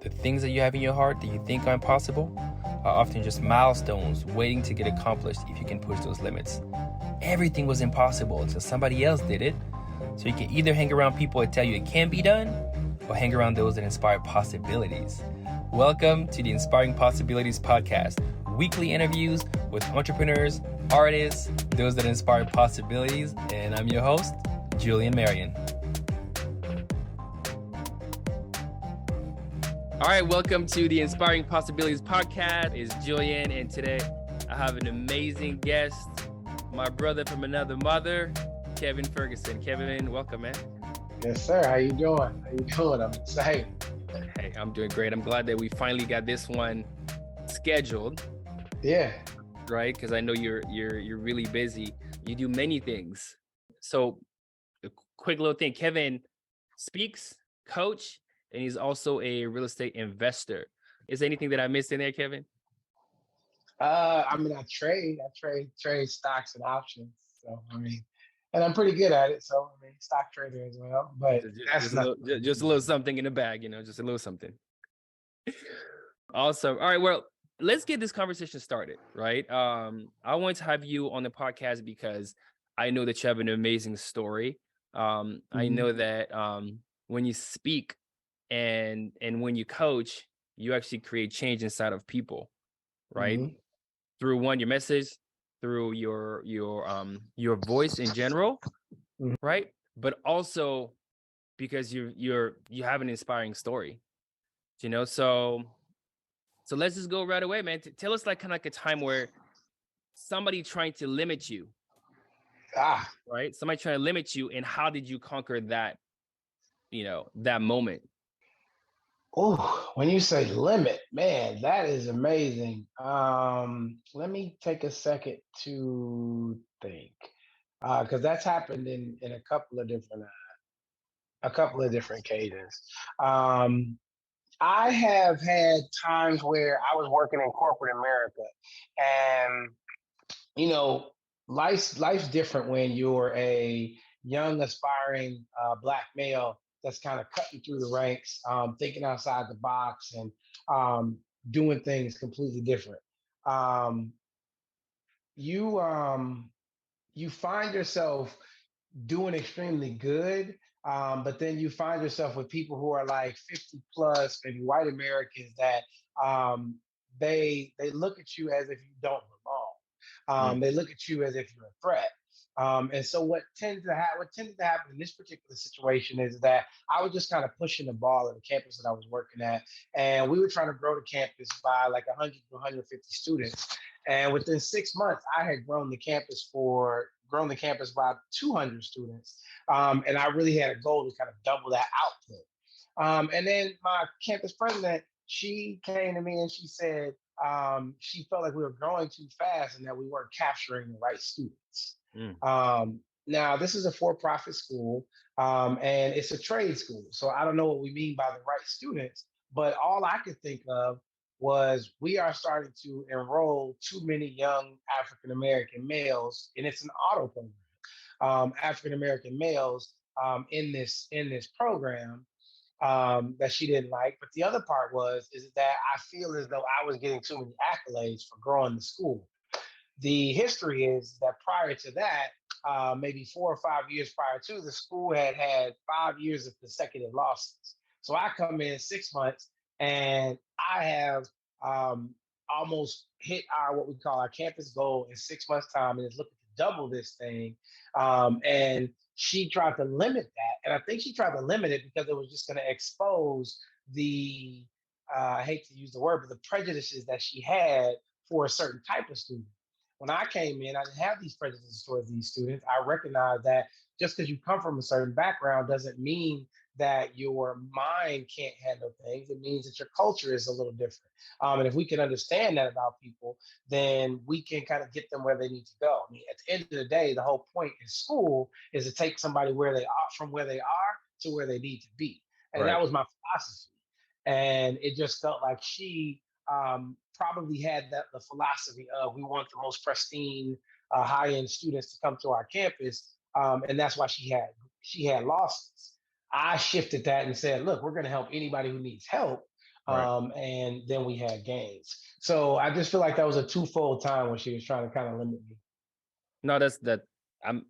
The things that you have in your heart that you think are impossible are often just milestones waiting to get accomplished if you can push those limits. Everything was impossible until somebody else did it. So you can either hang around people that tell you it can be done, or hang around those that inspire possibilities. Welcome to the Inspiring Possibilities Podcast. Weekly interviews with entrepreneurs, artists, those that inspire possibilities. And I'm your host, Julian Marion. All right, welcome to the Inspiring Possibilities Podcast. It's Julian, and today I have an amazing guest, my brother from another mother, Kevin Ferguson. Kevin, welcome, man. Yes, sir. How you doing? I'm excited. Hey, I'm doing great. I'm glad that we finally got this one scheduled. Yeah. Right, because I know you're really busy. You do many things. So, a quick little thing. Kevin speaks, coach, and he's also a real estate investor. Is there anything that I missed in there, Kevin? I trade stocks and options. So, and I'm pretty good at it. So, stock trader as well. But just a little something in the bag, just a little something. Awesome. All right. Well, let's get this conversation started, right? I want to have you on the podcast because I know that you have an amazing story. I know that when you speak and when you coach, you actually create change inside of people, right? Through your message, through your voice in general, right? But also because you have an inspiring story, So let's just go right away, man. Tell us kind of like a time where somebody trying to limit you, right? Somebody trying to limit you, and how did you conquer that, that moment? Oh, when you say limit, man, that is amazing. Let me take a second to think, because that's happened in a couple of different occasions. I have had times where I was working in corporate America, and life's different when you're a young, aspiring Black male that's kind of cutting through the ranks, thinking outside the box, and doing things completely different. You find yourself doing extremely good, but then you find yourself with people who are like 50 plus, maybe white Americans, that they look at you as if you don't belong. They look at you as if you're a threat. And so what tended to happen in this particular situation is that I was just kind of pushing the ball at the campus that I was working at, and we were trying to grow the campus by like 100 to 150 students. And within 6 months, I had grown the campus by 200 students, and I really had a goal to kind of double that output. And then my campus president, she came to me and she said she felt like we were growing too fast and that we weren't capturing the right students. Now, this is a for-profit school, and it's a trade school. So I don't know what we mean by the right students, but all I could think of was we are starting to enroll too many young African-American males, and it's an auto program, African-American males in this program that she didn't like. But the other part is that I feel as though I was getting too many accolades for growing the school. The history is that prior to that, maybe 4 or 5 years prior to, the school had 5 years of consecutive losses. So I come in 6 months and I have almost hit what we call our campus goal in 6 months' time, and is looking to double this thing. And she tried to limit that, and I think she tried to limit it because it was just going to expose the I hate to use the word, but the prejudices that she had for a certain type of student. When I came in, I didn't have these prejudices towards these students. I recognized that just because you come from a certain background doesn't mean that your mind can't handle things. It means that your culture is a little different. And if we can understand that about people, then we can kind of get them where they need to go. At the end of the day, the whole point in school is to take somebody from where they are to where they need to be. And That was my philosophy. And it just felt like she probably had the philosophy of, we want the most pristine, high-end students to come to our campus, and that's why she had losses. I shifted that and said, look, we're going to help anybody who needs help, Right. And then we had games. So I just feel like that was a twofold time when she was trying to kind of limit me. No, that's that. I'm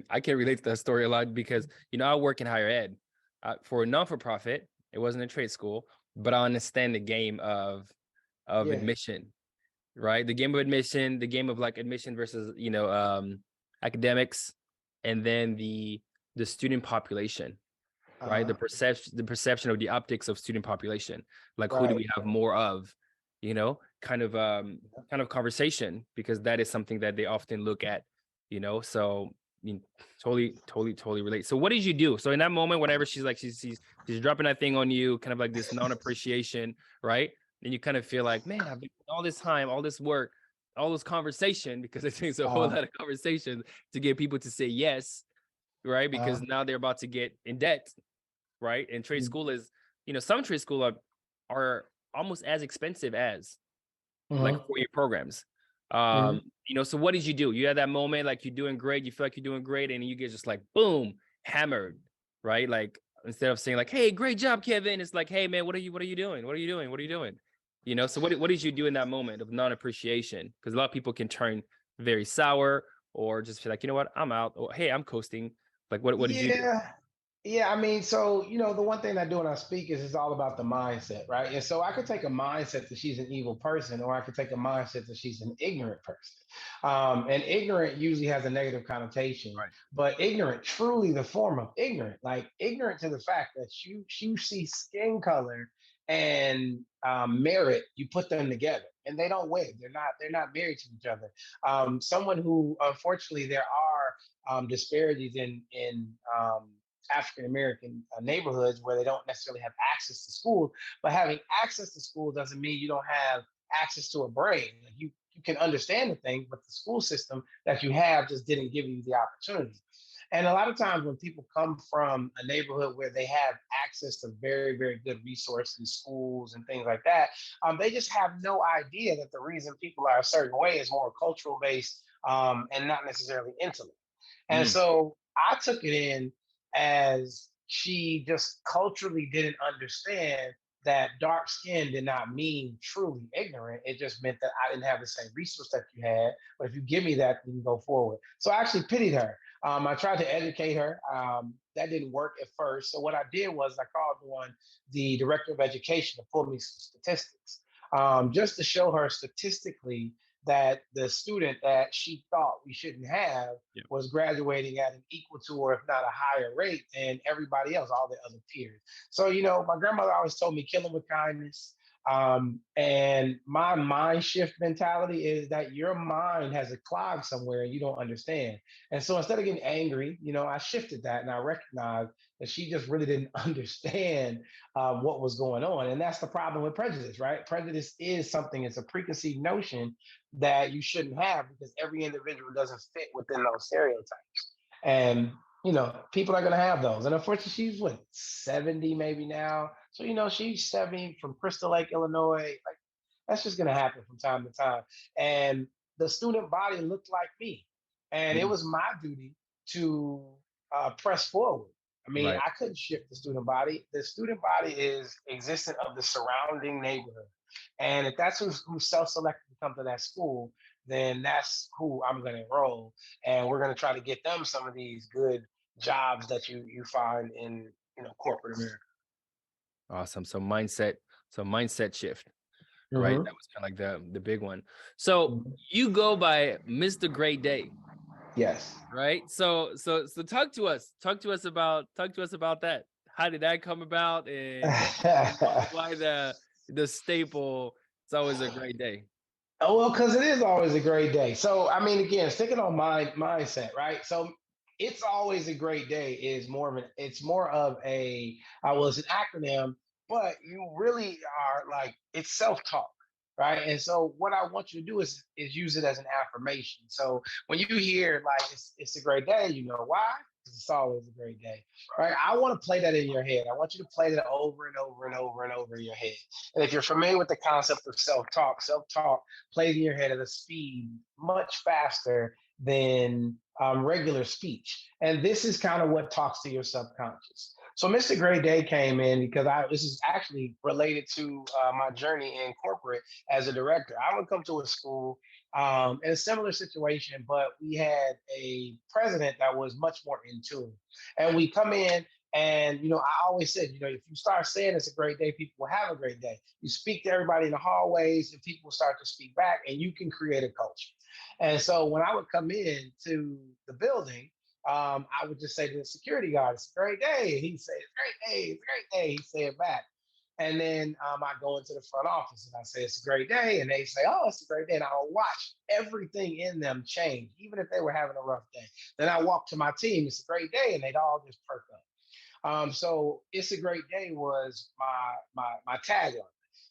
I can relate to that story a lot because I work in higher ed for a non-for-profit. It wasn't a trade school, but I understand the game of Yeah. admission, right? The game of admission, the game of like admission versus academics, and then the student population, right? Uh-huh. The perception of the optics of student population, like who do Right. we have more of, kind of conversation, because that is something that they often look at, so I mean, totally relate. So what did you do? So in that moment, whenever she's like she's dropping that thing on you, kind of like this non-appreciation, right? And you kind of feel like, man, I've been all this time, all this work, all this conversation, because it takes a whole Uh-huh. lot of conversation to get people to say yes, right? Because Uh-huh. now they're about to get in debt, right? And trade school is, some trade school are almost as expensive as like Uh-huh. 4-year programs. Mhm. So what did you do? You had that moment, like you're doing great, you feel like you're doing great, and you get just like boom, hammered, right? Like instead of saying like, "Hey, great job, Kevin," it's like, "Hey, man, what are you doing? What are you doing? What are you doing?" So what did you do in that moment of non-appreciation? Because a lot of people can turn very sour or just feel like, you know what, I'm out, or hey, I'm coasting. Like what did you do? Yeah. Yeah, I mean, so the one thing I do when I speak is it's all about the mindset, right? And so I could take a mindset that she's an evil person, or I could take a mindset that she's an ignorant person. And ignorant usually has a negative connotation, Right. but ignorant, truly the form of ignorant, like ignorant to the fact that you see skin color and merit, you put them together, and they don't win. They're not married to each other. Someone who, unfortunately, there are disparities in African American neighborhoods where they don't necessarily have access to school. But having access to school doesn't mean you don't have access to a brain. Like you can understand the thing, but the school system that you have just didn't give you the opportunity. And a lot of times when people come from a neighborhood where they have access to very, very good resources, schools, and things like that, they just have no idea that the reason people are a certain way is more cultural based, and not necessarily intellect. And Mm, so I took it in as she just culturally didn't understand that dark skin did not mean truly ignorant. It just meant that I didn't have the same resource that you had. But if you give me that, then you go forward. So I actually pitied her. I tried to educate her. That didn't work at first. So what I did was I called on the director of education to pull me some statistics, just to show her statistically that the student that she thought we shouldn't have yeah. was graduating at an equal to, or if not a higher rate than everybody else, all the other peers. So, my grandmother always told me, kill them with kindness. And my mind shift mentality is that your mind has a clog somewhere and you don't understand. And so instead of getting angry, I shifted that and I recognized that she just really didn't understand what was going on. And that's the problem with prejudice, right? Prejudice is something, it's a preconceived notion that you shouldn't have because every individual doesn't fit within those stereotypes. And people are going to have those. And unfortunately, she's what, 70 maybe now. So she's 70 from Crystal Lake, Illinois. Like, that's just going to happen from time to time. And the student body looked like me, and it Mm, was my duty to press forward. I mean, right. I couldn't shift the student body. The student body is existent of the surrounding neighborhood. And if that's who self-selected to come to that school, then that's who I'm going to enroll. And we're going to try to get them some of these good jobs that you find in corporate America. Awesome. So mindset shift, right? That Mm-hmm. was kind of like the big one. So Mm-hmm. you go by Mr. Great Day, Yes. right? So talk to us about that. How did that come about, and why the staple? It's always a great day. Oh, well, because it is always a great day. So, I mean, again, sticking on my mindset, right? So, it's always a great day is it's more of well, it's an acronym, but you really are like, it's self-talk, right? And so, what I want you to do is use it as an affirmation. So, when you hear like it's a great day, you know why? 'Cause it's always a great day, right? I want to play that in your head. I want you to play that over and over and over and over in your head. And if you're familiar with the concept of self-talk plays in your head at a speed much faster than regular speech. And this is kind of what talks to your subconscious. So Mr. Great Day came in because this is actually related to my journey in corporate as a director. I would come to a school in a similar situation, but we had a president that was much more in tune. And we come in, and I always said, if you start saying it's a great day, people will have a great day. You speak to everybody in the hallways, and people start to speak back, and you can create a culture. And so when I would come in to the building, I would just say to the security guard, "It's a great day." He'd say, "It's a great day. It's a great day." He'd say it back. And then I go into the front office and I say, "It's a great day." And they say, "Oh, it's a great day." And I'll watch everything in them change, even if they were having a rough day. Then I walk to my team, "It's a great day." And they'd all just perk up. So "It's a great day" was my tagline.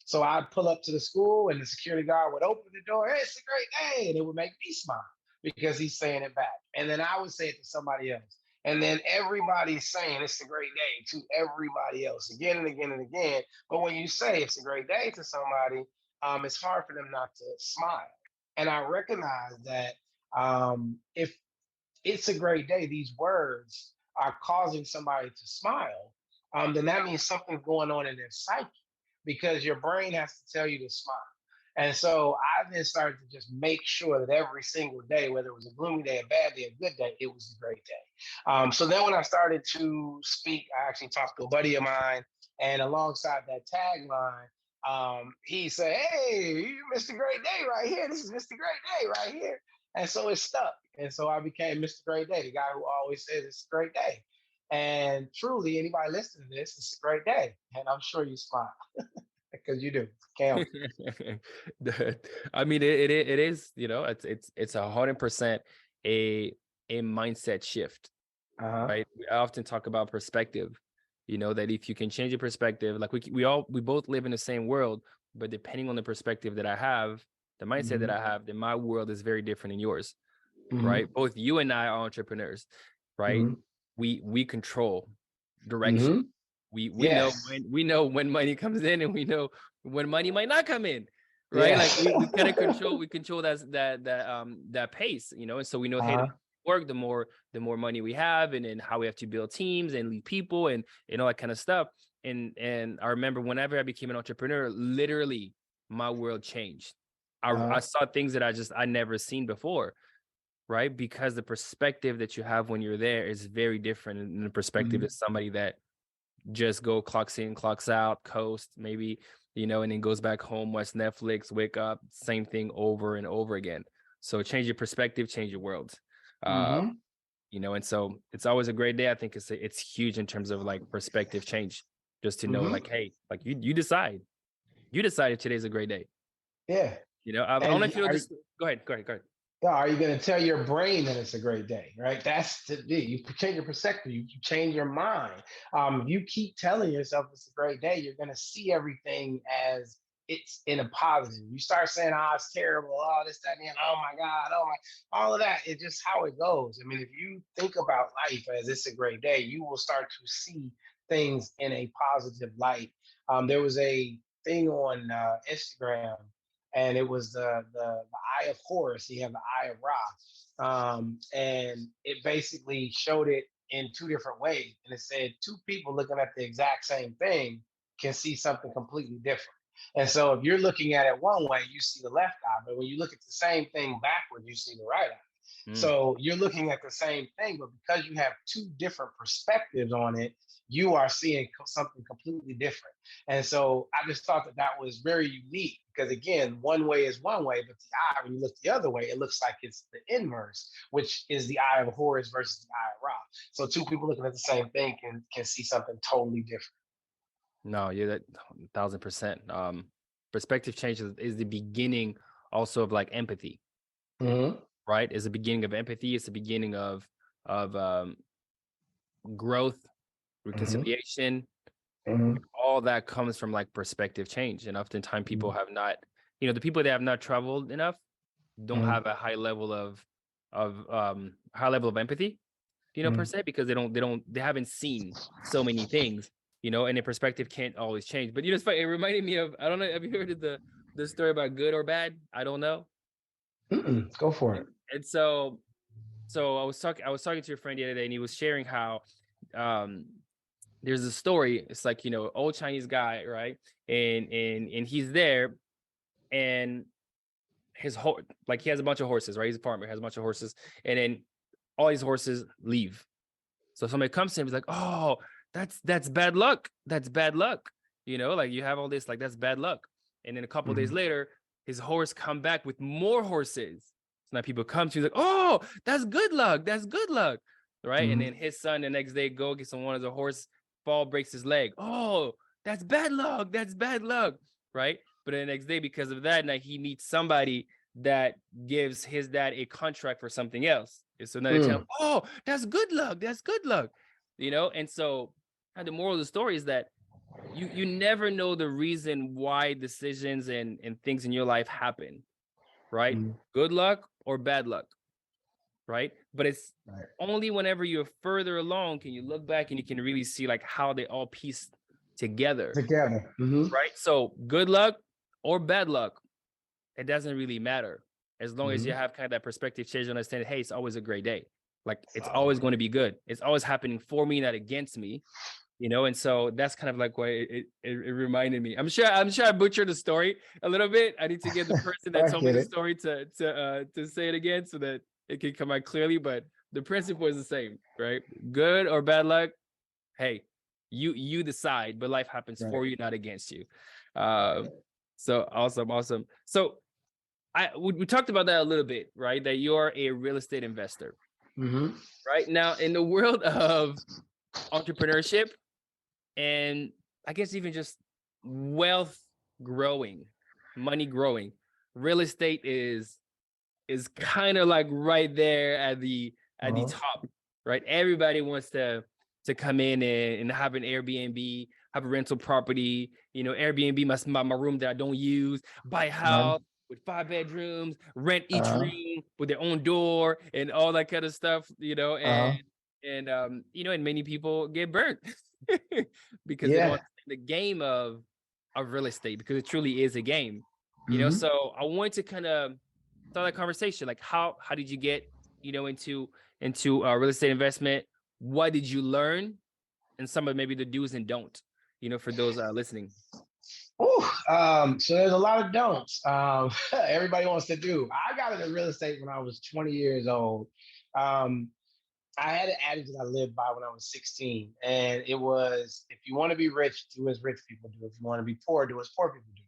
So I'd pull up to the school and the security guard would open the door, "Hey, it's a great day." And it would make me smile because he's saying it back. And then I would say it to somebody else. And then everybody's saying "it's a great day" to everybody else again and again and again. But when you say "it's a great day" to somebody, it's hard for them not to smile. And I recognize that if "it's a great day," these words are causing somebody to smile, then that means something's going on in their psyche because your brain has to tell you to smile. And so I then started to just make sure that every single day, whether it was a gloomy day, a bad day, a good day, it was a great day. So then when I started to speak, I actually talked to a buddy of mine, and alongside that tagline, he said, "Hey, you missed a great day right here. This is Mr. Great Day right here." And so it stuck. And so I became Mr. Great Day, the guy who always says it's a great day. And truly, anybody listening to this, it's a great day. And I'm sure you smile because you do. Can't help I mean, it is, it's 100% a mindset shift, it. Uh-huh. right? I often talk about perspective, that if you can change your perspective, like we both live in the same world, but depending on the perspective that I have, the mindset that Mm-hmm. I have, then my world is very different than yours, Mm-hmm. right? Both you and I are entrepreneurs, right? Mm-hmm. We control direction. Mm-hmm. We know Yes. when money comes in, and we know when money might not come in, right? Like Yes. we kind of control that pace, and so we know, hey, the Uh-huh. more work, the more money we have, and then how we have to build teams and lead people and all that kind of stuff. And I remember whenever I became an entrepreneur, literally my world changed. I Uh-huh. saw things that I never seen before, right? Because the perspective that you have when you're there is very different, and the perspective Mm-hmm. is somebody that just go clocks in, clocks out, coast maybe, and then goes back home, watch Netflix, wake up, same thing over and over again. So change your perspective, change your world. Uh, Mm-hmm. and so it's always a great day. I think it's huge in terms of like perspective change, just to know Mm-hmm. like, hey, like you decide if today's a great day. Yeah. I don't know And if you know this. Go ahead. yeah, are you going to tell your brain that it's a great day, right? That's the you change your perspective, you change your mind. If you keep telling yourself it's a great day, you're going to see everything as it's in a positive. You start saying, "Oh, it's terrible," "Oh, this, that, and oh my God," "Oh my," all of that. It's just how it goes. I mean, if you think about life as it's a great day, you will start to see things in a positive light. There was a thing on Instagram, and it was the Eye of Horus. You have the Eye of Ra, and it basically showed it in two different ways. And it said two people looking at the exact same thing can see something completely different. And so if you're looking at it one way, you see the left eye, but when you look at the same thing backwards, you see the right eye. Mm. So you're looking at the same thing, but because you have two different perspectives on it, you are seeing something completely different. And so I just thought that that was very unique because, again, one way is one way, but the eye, when you look the other way, it looks like it's the inverse, which is the Eye of Horus versus the Eye of Ra. So two people looking at the same thing can see something totally different. No, you're that 1,000%. Perspective change is the beginning also of like empathy, Mm-hmm. right? Is the beginning of empathy. It's the beginning of growth, Mm-hmm. reconciliation. Mm-hmm. All that comes from like perspective change. And oftentimes people have not, the people that have not traveled enough don't Mm-hmm. have a high level of empathy, per Mm-hmm. se, because they haven't seen so many things, and their perspective can't always change. But it's funny, it reminded me of, I don't know, have you heard of the story about good or bad? I don't know. Mm-mm. Go for it. And so I was talking to your friend the other day, and he was sharing how um there's a story. It's like, old Chinese guy, right? And he's there, and his horse, like he has a bunch of horses, right? He's a farmer, has a bunch of horses, and then all these horses leave. So somebody comes to him, he's like, "Oh, that's bad luck. That's bad luck." Like you have all this, like that's bad luck. And then a couple of days Mhm. later, his horse come back with more horses. So now people come to, he's like, "Oh, that's good luck. That's good luck." Right. And then Mhm. his son the next day go get some one of the horse, fall, breaks his leg. "Oh, that's bad luck. That's bad luck." Right. But then the next day, because of that, now he meets somebody that gives his dad a contract for something else. And so now they tell him, Mm. "Oh, that's good luck. That's good luck." And so the moral of the story is that you never know the reason why decisions and things in your life happen, right? Mhm. Good luck or bad luck, right? But it's Right. only whenever you're further along can you look back and you can really see like how they all piece together, Together. Mhm. right? So good luck or bad luck, it doesn't really matter as long as you Mhm. have kind of that perspective change and understand, hey, it's always a great day. Like it's So always going to be good. It's always happening for me, not against me. And so that's kind of like what it reminded me. I'm sure I butchered the story a little bit. I need to get the person that I told me get the it. story to say it again so that it can come out clearly. But the principle is the same, right? Good or bad luck, hey, you decide, but life happens Right. for you, not against you. Um, so awesome, awesome. So we talked about that a little bit, right? That you're a real estate investor, Mhm. right? Now, in the world of entrepreneurship and I guess even just wealth growing, money growing, real estate is kind of like right there at the Uh-huh. top, right? Everybody wants to come in and have an Airbnb, have a rental property, Airbnb my room that I don't use, buy a Right. house with 5 bedrooms, rent each Uh-huh. room with their own door and all that kind of stuff, Uh-huh. and many people get burnt because they don't Yeah. understand the game of real estate because it truly is a game. Mhm. So I want to kind of start that conversation. Like how did you get into real estate investment? What did you learn? And some of maybe the do's and don't, for those listening. Ooh, so there's a lot of don'ts. Everybody wants to do. I got into real estate when I was 20 years old. Um, I had an adage that I lived by when I was 16, and it was if you want to be rich, do as rich people do. If you want to be poor, do as poor people do.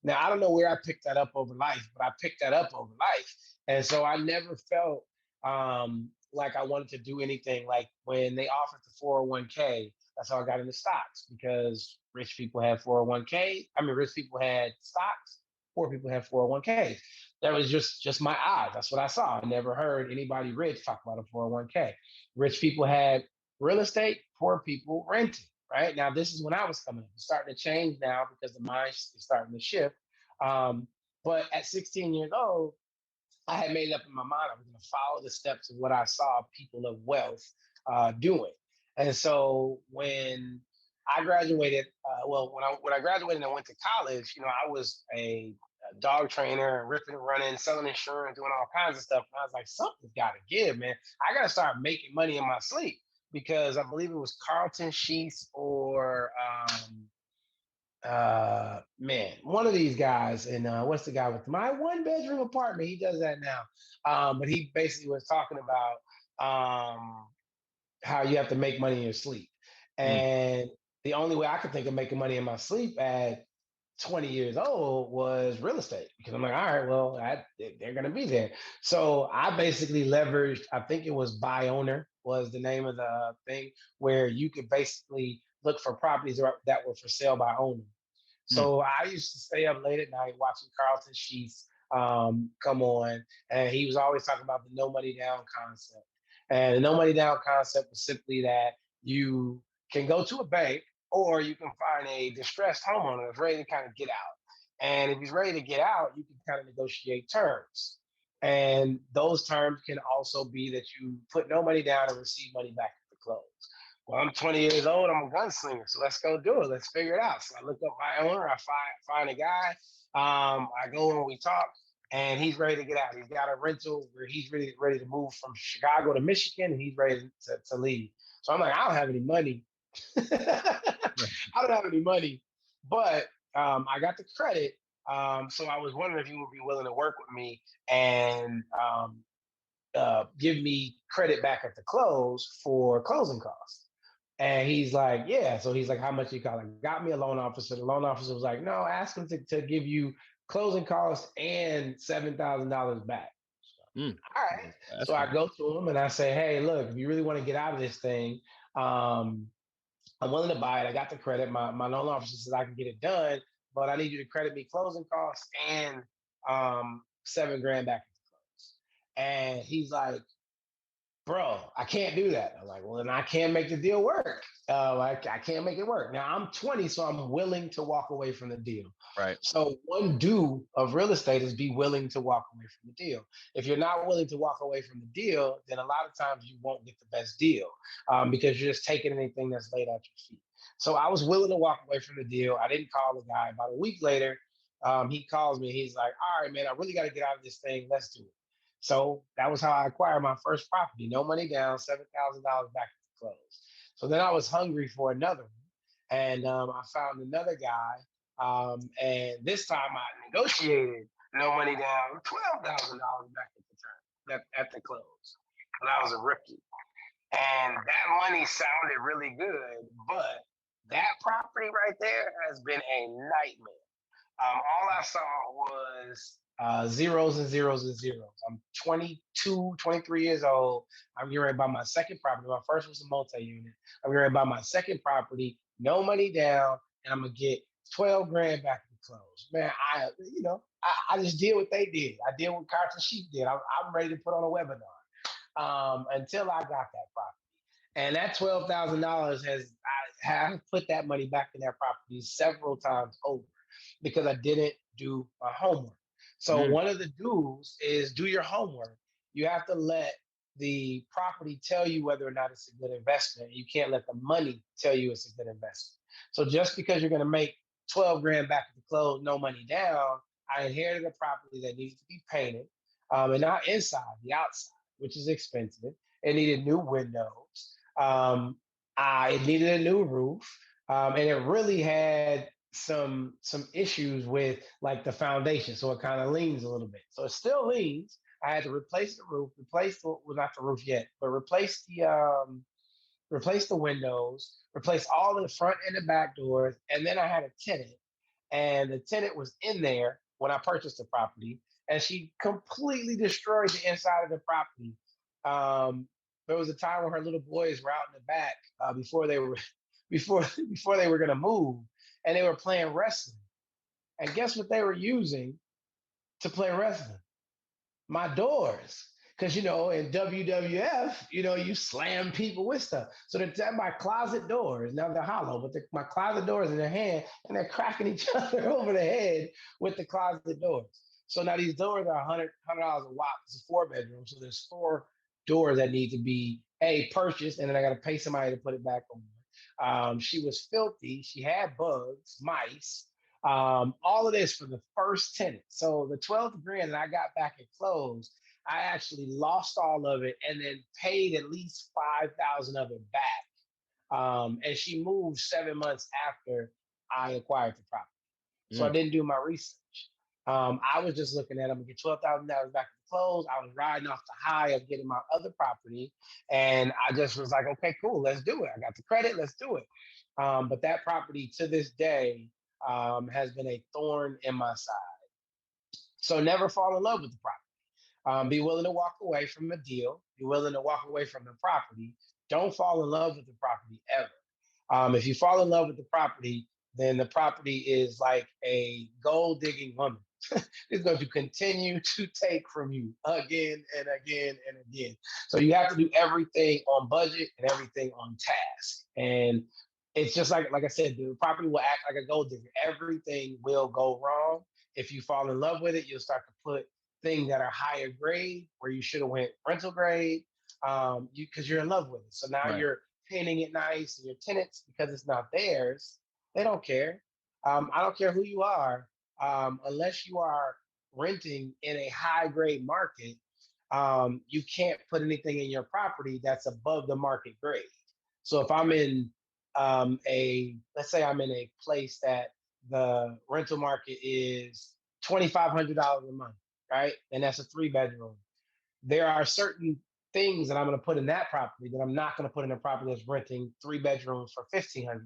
Now, I don't know where I picked that up over life, but I picked that up over life. And so I never felt like I wanted to do anything. Like when they offered the 401k, that's how I got into stocks because rich people had 401k. I mean, rich people had stocks, poor people had 401k. That was just my eyes. That's what I saw. I never heard anybody rich talk about a 401k. Rich people had real estate, poor people rented. Right now, this is when I was coming up. It's starting to change now because the mind is starting to shift. Um, but at 16 years old, I had made up in my mind I was going to follow the steps of what I saw people of wealth doing. And so when I graduated, when I graduated and went to college, I was a dog trainer, ripping and running, selling insurance, doing all kinds of stuff. And I was like, something's got to give, man. I got to start making money in my sleep because I believe it was Carlton Sheets or man, one of these guys, and what's the guy with my 1 bedroom apartment? He does that now. But he basically was talking about how you have to make money in your sleep. Mm, And the only way I could think of making money in my sleep at 20 years old was real estate because I'm like, all right, well, they're going to be there. So I basically leveraged, I think it was Buy Owner was the name of the thing where you could basically look for properties that were for sale by owner. mm, So I used to stay up late at night watching Carlton Sheets come on, and he was always talking about the no money down concept. And the no money down concept was simply that you can go to a bank or you can find a distressed homeowner that's ready to kind of get out. And if he's ready to get out, you can kind of negotiate terms. And those terms can also be that you put no money down and receive money back at the close. Well, I'm 20 years old. I'm a gunslinger, so let's go do it. Let's figure it out. So I look up my owner. I find a guy. I go and we talk, and he's ready to get out. He's got a rental where he's ready to move from Chicago to Michigan, and he's ready to leave. So I'm like, I don't have any money. Right. I don't have any money, but I got the credit. So I was wondering if you would be willing to work with me and give me credit back at the close for closing costs. And he's like, yeah. So he's like, how much you got? Like, got me a loan officer. The loan officer was like, no, ask him to give you closing costs and $7,000 back. Mm. All right. That's So I good. go to him and I say, hey, look, if you really want to get out of this thing, um, I'm willing to buy it. I got the credit. My loan officer says I can get it done, but I need you to credit me closing costs and 7 grand back at the close. And he's like, bro, I can't do that. I'm like, well, then I can't make the deal work. I can't make it work. Now I'm 20, so I'm willing to walk away from the deal. Right. So one do of real estate is be willing to walk away from the deal. If you're not willing to walk away from the deal, then a lot of times you won't get the best deal because you're just taking anything that's laid at your feet. So I was willing to walk away from the deal. I didn't call the guy. About a week later, he calls me. He's like, all right, man, I really got to get out of this thing. Let's do it. So that was how I acquired my first property. No money down, $7,000 back at the close. So then I was hungry for another one. And I found another guy. And this time I negotiated no money down, $12,000 back at the at the close. When I was a rookie. And that money sounded really good, but that property right there has been a nightmare. All I saw was zeros and zeros and zeros. I'm 22, 23 years old. I'm getting ready to buy my second property. My first was a multi-unit. I'm getting ready to buy my second property, no money down, and I'm gonna get 12 grand back to close. Man, I just did what they did. I did what Carter Sheep did. I'm ready to put on a webinar until I got that property. And that $12,000 I have put that money back in that property several times over because I didn't do my homework. So Mm. one of the do's is do your homework. You have to let the property tell you whether or not it's a good investment. You can't let the money tell you it's a good investment. So just because you're going to make 12 grand back at the close, no money down, I inherited a property that needs to be painted, and not inside, the outside, which is expensive. It needed new windows. It needed a new roof, and it really had some issues with like the foundation, so it kind of leans a little bit. So it still leans. I had to replace the roof, well, not the roof yet, but replace the windows, replace all the front and the back doors, and then I had a tenant, and the tenant was in there when I purchased the property, and she completely destroyed the inside of the property. Um, there was a time when her little boys were out in the back before they were before they were going to move, and they were playing wrestling. And guess what they were using to play wrestling? My doors. Because in WWF, you slam people with stuff. So they're my closet doors. Now they're hollow, but my closet doors in their hand, and they're cracking each other over the head with the closet doors. So now these doors are $100 a watt. It's a 4-bedroom, so there's 4 doors that need to be purchased, and then I got to pay somebody to put it back on. She was filthy. She had bugs, mice, all of this for the first tenant. So the 12th grand that I got back at close, I actually lost all of it and then paid at least 5,000 of it back. And she moved 7 months after I acquired the property. So I Mm. didn't do my research. I was just looking at, I'm gonna get $12,000 back at the close. I was riding off the high of getting my other property, and I just was like, okay, cool, let's do it. I got the credit, let's do it. But that property to this day has been a thorn in my side. So never fall in love with the property. Be willing to walk away from a deal. Be willing to walk away from the property. Don't fall in love with the property ever. If you fall in love with the property, then the property is like a gold digging woman. It's going to continue to take from you again and again and again. So you have to do everything on budget and everything on task. And it's just like I said, the property will act like a gold digger. Everything will go wrong. If you fall in love with it, you'll start to put things that are higher grade where you should have went rental grade, because you're in love with it. So now Right. you're painting it nice, and your tenants, because it's not theirs, they don't care. I don't care who you are, unless you are renting in a high grade market. You can't put anything in your property that's above the market grade. So if I'm in let's say I'm in a place that the rental market is $2,500 a month, right? And that's a 3 bedroom. There are certain things that I'm going to put in that property that I'm not going to put in a property that's renting 3 bedrooms for $1,500.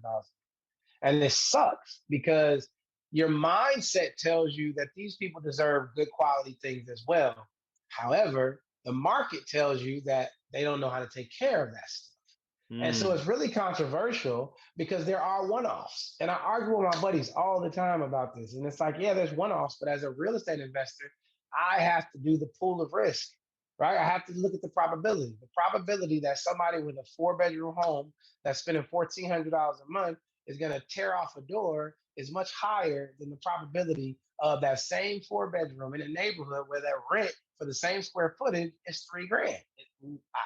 And this sucks because your mindset tells you that these people deserve good quality things as well. However, the market tells you that they don't know how to take care of that stuff. And so Mm. it's really controversial because there are one offs. And I argue with my buddies all the time about this. And it's like, yeah, there's one offs, but as a real estate investor, I have to do the pool of risk, right? I have to look at the probability. The probability that somebody with a 4 bedroom home that's spending $1,400 a month is going to tear off a door is much higher than the probability of that same 4 bedroom in a neighborhood where that rent for the same square footage is $3 grand.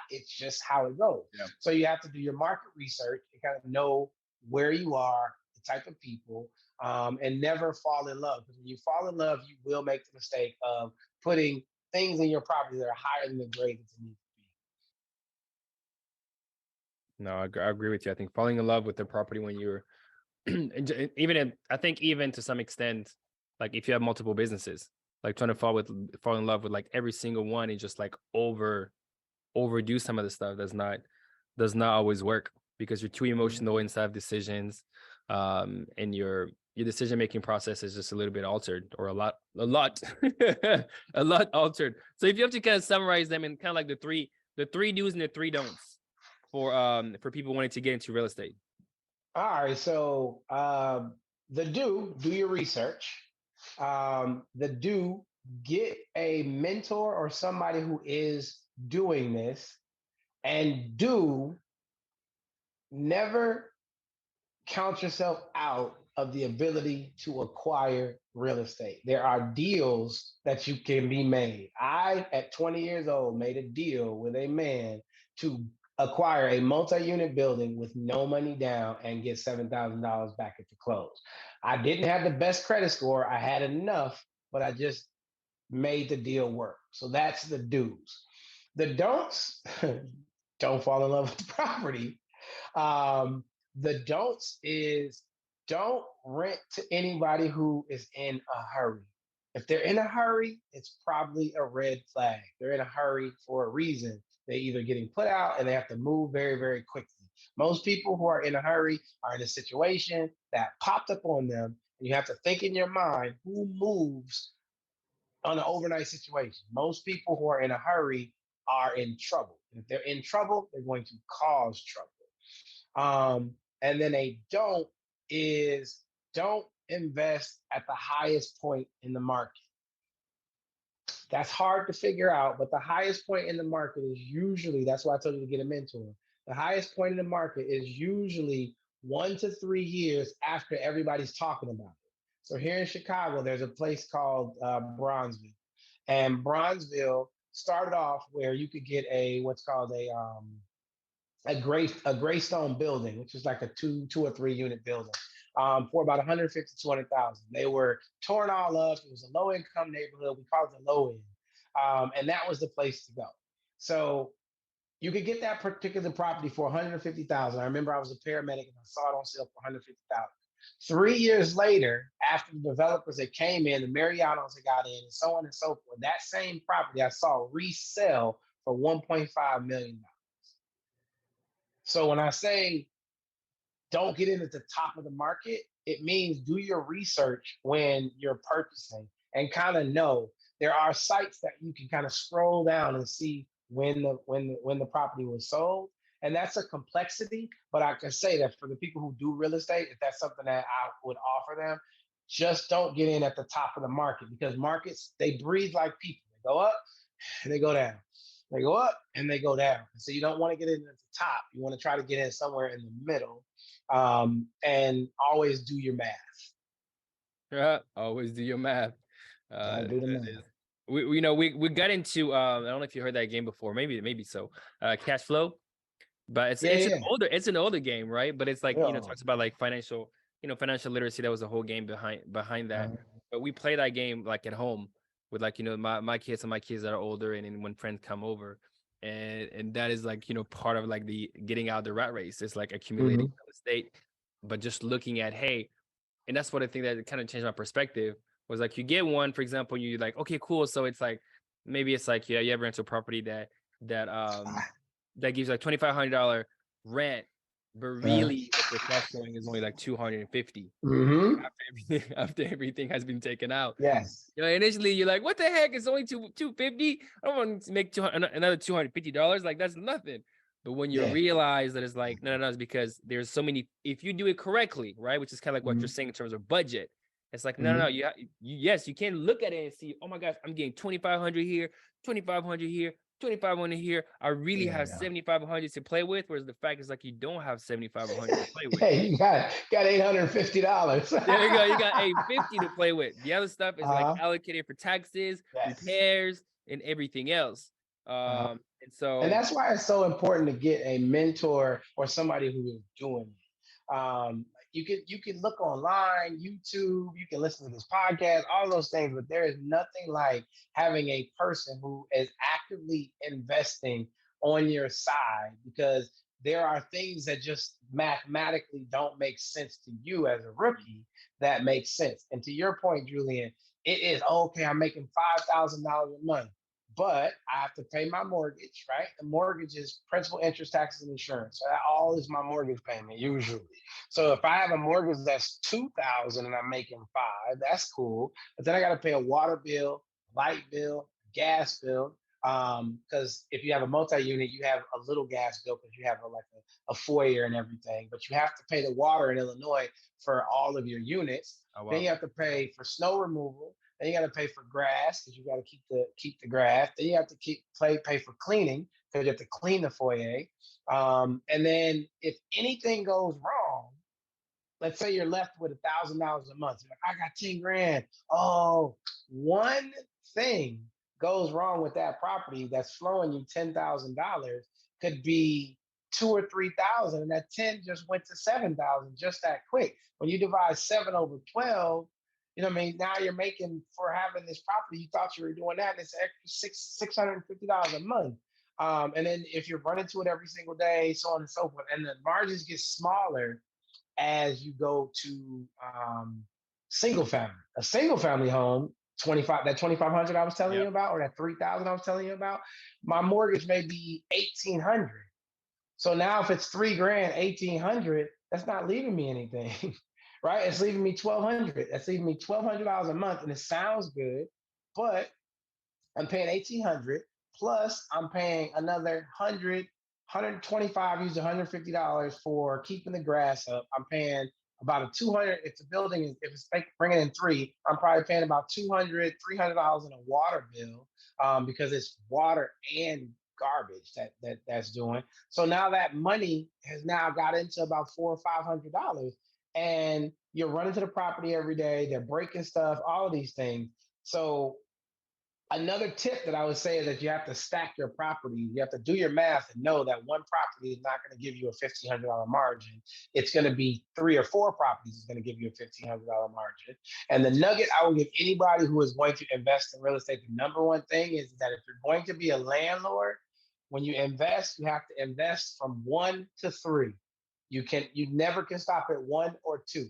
It's just how it goes. Yeah. So you have to do your market research and kind of know where you are, the type of people, and never fall in love. Because when you fall in love, you will make the mistake of putting things in your property that are higher than the grade that they need to be. No, I agree with you. I think falling in love with the property when you're I think even to some extent, like if you have multiple businesses, like trying to fall in love with like every single one and just like overdo some of the stuff does not always work because you're too emotional inside of decisions, and your decision making process is just a little bit altered or a lot a lot altered. So if you have to kind of summarize them in kind of like the three do's and the three don'ts for people wanting to get into real estate. All right. So do your research. The get a mentor or somebody who is doing this, and never count yourself out of the ability to acquire real estate. There are deals that you can be made. I, at 20 years old, made a deal with a man to acquire a multi-unit building with no money down and get $7,000 back at the close. I didn't have the best credit score. I had enough, but I just made the deal work. So that's the do's. The don'ts, don't fall in love with the property. Um, the don'ts is don't rent to anybody who is in a hurry. If they're in a hurry, it's probably a red flag. They're in a hurry for a reason. They're either getting put out and they have to move very, very quickly. Most people who are in a hurry are in a situation that popped up on them, and you have to think in your mind who moves on an overnight situation. Most people who are in a hurry are in trouble. If they're in trouble, they're going to cause trouble. And then a don't invest at the highest point in the market. That's hard to figure out, but the highest point in the market is usually, that's why I told you to get a mentor. The highest point in the market is usually 1 to 3 years after everybody's talking about it. So here in Chicago, there's a place called Bronzeville. And Bronzeville started off where you could get what's called a graystone building, which is like a two or three unit building, for about 150 200,000. They were torn all up. It was a low income neighborhood. We call it the low end, and that was the place to go. So you could get that particular property for 150,000. I remember I was a paramedic and I saw it on sale for 150,000. 3 years later, after the developers that came in, the Marriottos that got in, and so on and so forth, that same property I saw resell for $1.5 million. So when I say don't get in at the top of the market, it means do your research when you're purchasing and kind of know there are sites that you can kind of scroll down and see when the property was sold. And that's a complexity, but I can say that for the people who do real estate, if that's something that I would offer them, just don't get in at the top of the market, because markets, they breathe like people. They go up and they go down. They go up and they go down. So you don't want to get in at the top. You want to try to get in somewhere in the middle, and always do your math. Yeah, always do your math. Gotta That do the is, math. we got into I don't know if you heard that game before. Maybe so. Cash flow, but Yeah, yeah, it's an older game, right? But it's like, yeah. talks about like financial literacy. That was the whole game behind that. Uh, But we play that game like at home with like, my kids and my kids that are older, and then when friends come over, and that is like, part of like the getting out of the rat race. It's like accumulating mhm. real estate, but just looking at, hey, and that's what I think that kind of changed my perspective was like you get one, for example, you're like, okay, cool. So it's like maybe it's like, yeah, you have rental property that that gives like $2,500 rent, but Uh, really what your cash flowing is only like 250 mm-hmm. after everything has been taken out. Yes. You know, initially you're like, what the heck? It's only 250. I don't want to make another $250. Like that's nothing. But when you Yeah. realize that it's like, no, it's because there's so many, if you do it correctly, right? Which is kind of like what you're Mm-hmm. saying in terms of budget. It's like, no, Mm-hmm. yes, you can look at it and see, oh my gosh, I'm getting 2,500 here, 2,500 here, 2,500 here. I really have Yeah. 7,500 to play with. Whereas the fact is like, you don't have 7,500 to play with. Yeah, you got $850. There you go. You got 850 to play with. The other stuff is like Uh-huh. allocated for taxes, Yes. repairs, and everything else. Uh-huh. And And so that's why it's so important to get a mentor or somebody who is doing it. You can look online, YouTube, you can listen to this podcast, all those things, but there is nothing like having a person who is actively investing on your side because there are things that just mathematically don't make sense to you as a rookie that makes sense. And to your point, Julian, it is okay. I'm making $5,000 a month, but I have to pay my mortgage, right? The mortgage is principal, interest, taxes, and insurance. So that all is my mortgage payment usually. So if I have a mortgage that's 2,000 and I'm making five, that's cool. But then I got to pay a water bill, light bill, gas bill. Because if you have a multi-unit, you have a little gas bill because you have a foyer and everything. But you have to pay the water in Illinois for all of your units. oh Then wow. you have to pay for snow removal. Then you got to pay for grass because you got to keep the grass. Then you have to pay for cleaning because you have to clean the foyer. And then if anything goes wrong, let's say you're left with $1,000 a month. You're like, I got 10 grand. Oh, one thing goes wrong with that property that's flowing you $10,000 could be 2 or 3 thousand, and that 10 just went to 7,000 just that quick. When you divide 7/12, you know what I mean? Now you're making for having this property, you thought you were doing that, and it's extra $650 a month. And then if you're running to it every single day, so on and so forth, and the margins get smaller as you go to single family. A single family home, 2,500 I was telling Yep. you about, or that 3,000 I was telling you about, my mortgage may be 1,800. So now if it's 3 grand, 1,800, that's not leaving me anything, right? It's leaving me 1,200. That's leaving me $1,200 a month, and it sounds good, but I'm paying 1,800 plus I'm paying another 125, use $150 for keeping the grass up. I'm paying about a 200. If the building is, if it's bringing in three, I'm probably paying about 200, $300 in a water bill because it's water and garbage that's doing. So now that money has now got into about $400 or $500, and you're running to the property every day. They're breaking stuff, all of these things. So another tip that I would say is that you have to stack your properties. You have to do your math and know that one property is not going to give you a $1,500 margin. It's going to be 3 or 4 properties is going to give you a $1,500 margin. And the nugget I will give anybody who is going to invest in real estate, the number one thing is that if you're going to be a landlord, when you invest, you have to invest from 1 to 3. You never can stop at 1 or 2.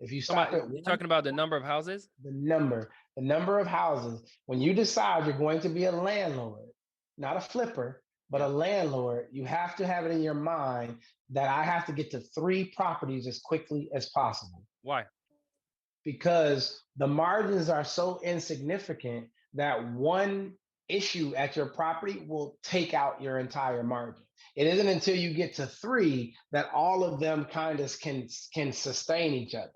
If you stop at You're one, talking about the number of houses? the number of houses. When you decide you're going to be a landlord, not a flipper, but a Yep. landlord, you have to have it in your mind that I have to get to 3 properties as quickly as possible Why? because the margins are so insignificant that one issue at your property will take out your entire margin. It isn't until you get to 3 that all of them kind of can sustain each other.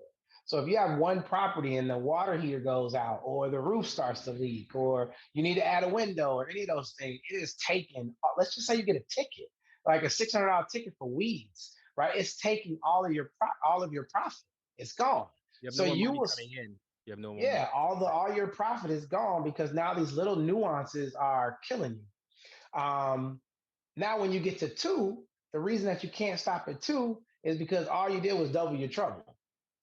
So if you have one property and the water heater goes out, or the roof starts to leak, or you need to add a window, or any of those things, it is taking. Let's just say you get a ticket, like a $600 ticket for weeds, right? It's taking all of your profit. It's gone. You have no So more you money will, coming in. You have no more money. yeah, all your profit is gone because now these little nuances are killing you. Now, when you get to 2, the reason that you can't stop at 2 is because all you did was double your trouble.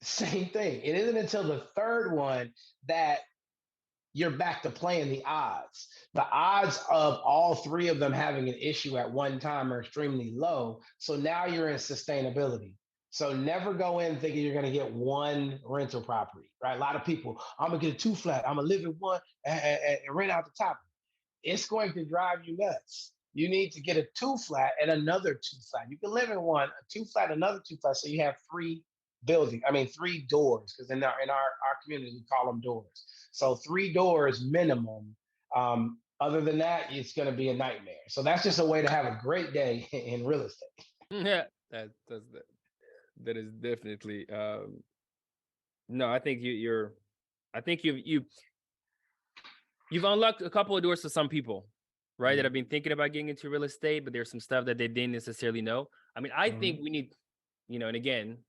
Same thing. It isn't until the third one that you're back to playing the odds. The odds of all 3 of them having an issue at one time are extremely low. So now you're in sustainability. So never go in thinking you're going to get one rental property, right? A lot of people, I'm going to get a two flat. I'm going to live in one and rent out the top. It's going to drive you nuts. You need to get a two flat and another two flat. You can live in one, a two flat, another two flat. So you have three doors, because in our community, we call them doors. So 3 doors minimum. Other than that, it's going to be a nightmare. So that's just a way to have a great day in real estate. Yeah, that is definitely no, I think I think you've unlocked a couple of doors for some people, right? That have been thinking about getting into real estate, but there's some stuff that they didn't necessarily know. I mean, I think Mhm. we need, and again,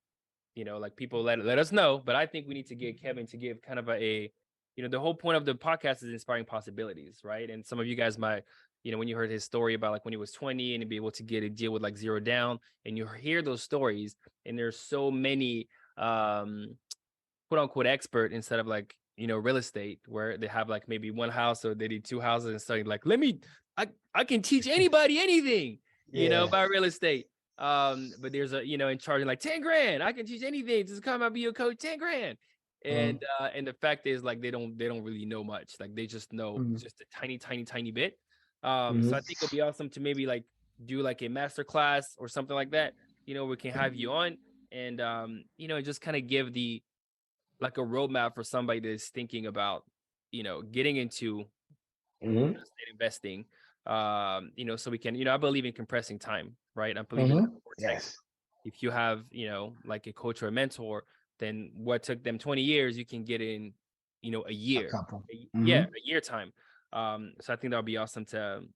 like people let us know, but I think we need to get Kevin to give kind of the whole point of the podcast is inspiring possibilities, right? And some of you guys might, when you heard his story about like when he was 20 and to be able to get a deal with like zero down, and you hear those stories, and there's so many quote unquote expert instead of like real estate where they have like maybe one house or they need two houses and studying like I can teach anybody anything Yeah. about real estate. But there's in charging like 10 grand, I can teach anything, just come out, be your coach, 10 grand. Mhm. And the fact is like they don't really know much, like they just know Mhm. just a tiny bit. So Mhm. I think it'll be awesome to maybe like do like a master class or something like that, we can have you on, and just kind of give the like a roadmap for somebody that's thinking about, getting into Mhm. real estate investing. So we can, I believe in compressing time, right? I believe in Mhm. vortex. Yes. If you have, like a coach or a mentor, then what took them 20 years, you can get in, a A year. couple. Yeah, Mhm. a year time. So I think that would be awesome to,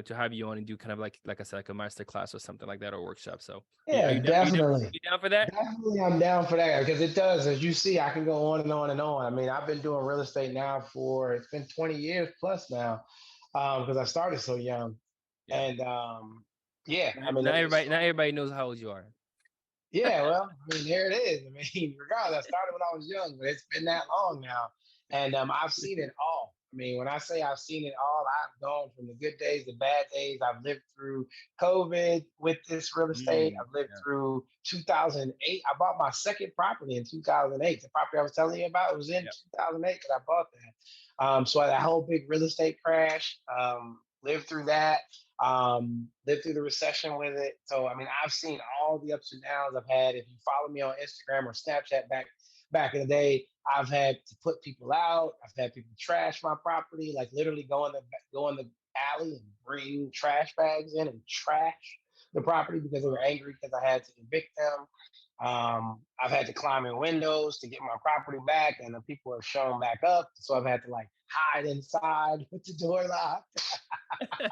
to have you on and do kind of like I said, like a master class or something like that, or workshop. So are Yeah, you down? definitely. You down for that? Definitely, I'm down for that because it does. As you see, I can go on and on and on. I mean, I've been doing real estate now it's been 20 years plus now, because I started so young. Yeah. And yeah, I mean, Not everybody knows how old you are. yeah, well, I mean, there it is. I mean, regardless, I started when I was young, but it's been that long now. And I've seen it all. I mean, when I say I've seen it all, I've gone from the good days to bad days. I've lived through COVID with this real estate. I've lived Yeah. through 2008. I bought my second property in 2008. The property I was telling you about, it was in Yeah. 2008 that I bought that. So that whole big real estate crash, lived through that, lived through the recession with it. So I mean, I've seen all the ups and downs I've had. If you follow me on Instagram or Snapchat back in the day, I've had to put people out. I've had people trash my property, like literally go in the alley and bring trash bags in and trash the property because they were angry because I had to evict them. I've had to climb in windows to get my property back, and the people have shown back up. So I've had to like hide inside with the door locked. I've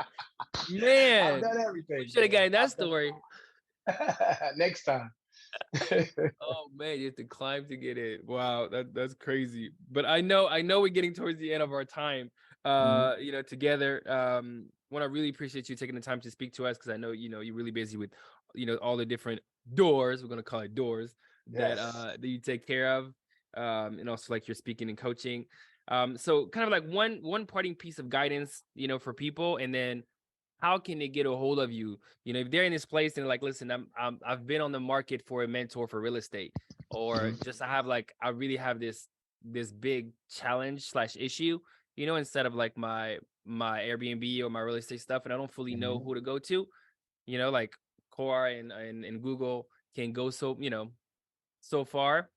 Man, done we everything, should have man. gotten that I've done story. it. Next time. Oh man, you have to climb to get in. Wow, that's crazy. But I know we're getting towards the end of our time Mhm. together. Want to really appreciate you taking the time to speak to us, because I know, you're really busy with, all the different doors, we're gonna call it doors, Yes. that you take care of. And also like you're speaking and coaching. So kind of like one parting piece of guidance, for people, and then how can they get a hold of you? If they're in this place and like, listen, I've been on the market for a mentor for real estate, or Mhm. just I really have this big challenge slash issue, instead of like my Airbnb or my real estate stuff, and I don't fully know Mhm. who to go to, like Core and Google can go so far.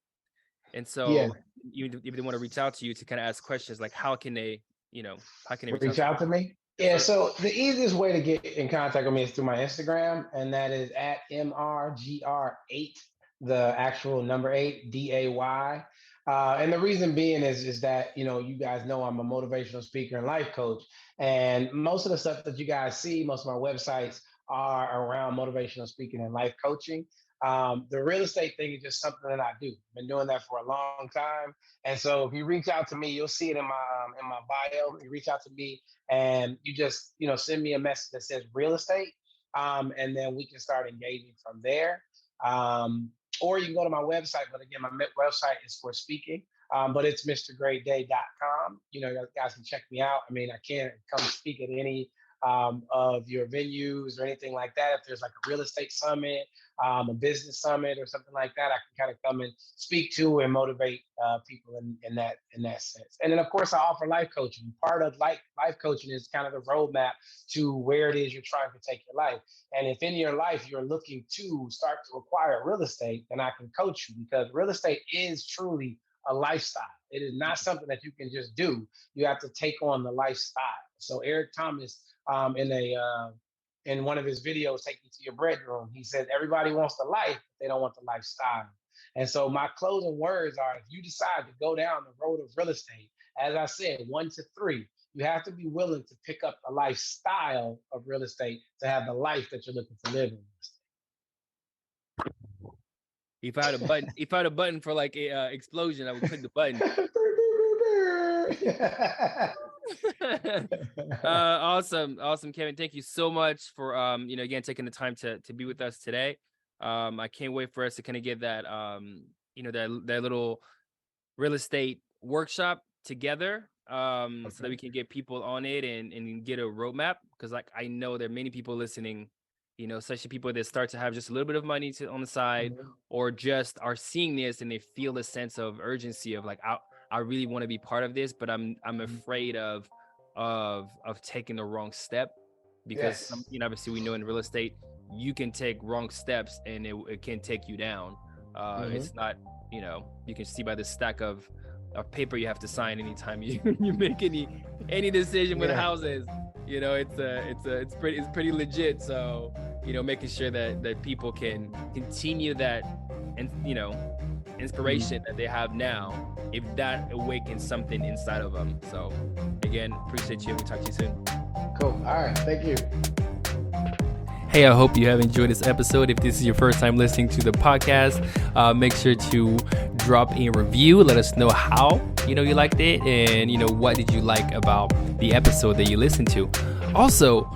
And Yeah. so even if they want to reach out to you to kind of ask questions, like how can they reach out Reach to you? out to me. Yes, Yeah. sir. So the easiest way to get in contact with me is through my Instagram, and that is at MRGR8, the actual number 8, DAY. And the reason being is that, you guys know I'm a motivational speaker and life coach. And most of the stuff that you guys see, most of my websites are around motivational speaking and life coaching. The real estate thing is just something that I do. I've been doing that for a long time. And so if you reach out to me, you'll see it in my bio. You reach out to me and you just send me a message that says real estate, and then we can start engaging from there. Um, or you can go to my website, but again, my website is for speaking. But it's mrgreatday.com. You guys can check me out. I mean, I can't come speak at any of your venues or anything like that, if there's like a real estate summit, a business summit or something like that, I can kind of come and speak to and motivate people in that sense. And then of course I offer life coaching. Part of life coaching is kind of the roadmap to where it is you're trying to take your life. And if in your life you're looking to start to acquire real estate, then I can coach you, because real estate is truly a lifestyle. It is not something that you can just do. You have to take on the lifestyle. So Eric Thomas, in one of his videos, Take Me to Your Bedroom, he said everybody wants the life, but they don't want the lifestyle. And so my closing words are: if you decide to go down the road of real estate, as I said, 1 to 3, you have to be willing to pick up the lifestyle of real estate to have the life that you're looking to live in. If I had a button for like a explosion, I would click the button. Awesome, Kevin. Thank you so much for again taking the time to be with us today. I can't wait for us to kind of get that that little real estate workshop together, so that we can get people on it and get a roadmap, because like I know there are many people listening, especially people that start to have just a little bit of money on the side, or just are seeing this and they feel a sense of urgency of like, I really want to be part of this, but I'm afraid of taking the wrong step, because Yes. obviously we know in real estate you can take wrong steps and it can take you down. It's not, you can see by the stack of paper you have to sign anytime you make any decision with houses. It's pretty legit. So making sure that people can continue that, and inspiration that they have now, if that awakens something inside of them. So again, appreciate you. We'll talk to you soon. Cool. All right. Thank you. Hey, I hope you have enjoyed this episode. If this is your first time listening to the podcast, make sure to drop a review. Let us know how you liked it, and what did you like about the episode that you listened to. Also,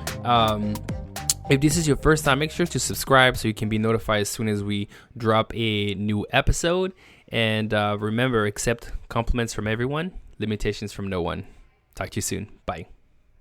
if this is your first time, make sure to subscribe so you can be notified as soon as we drop a new episode. And remember, accept compliments from everyone, limitations from no one. Talk to you soon. Bye.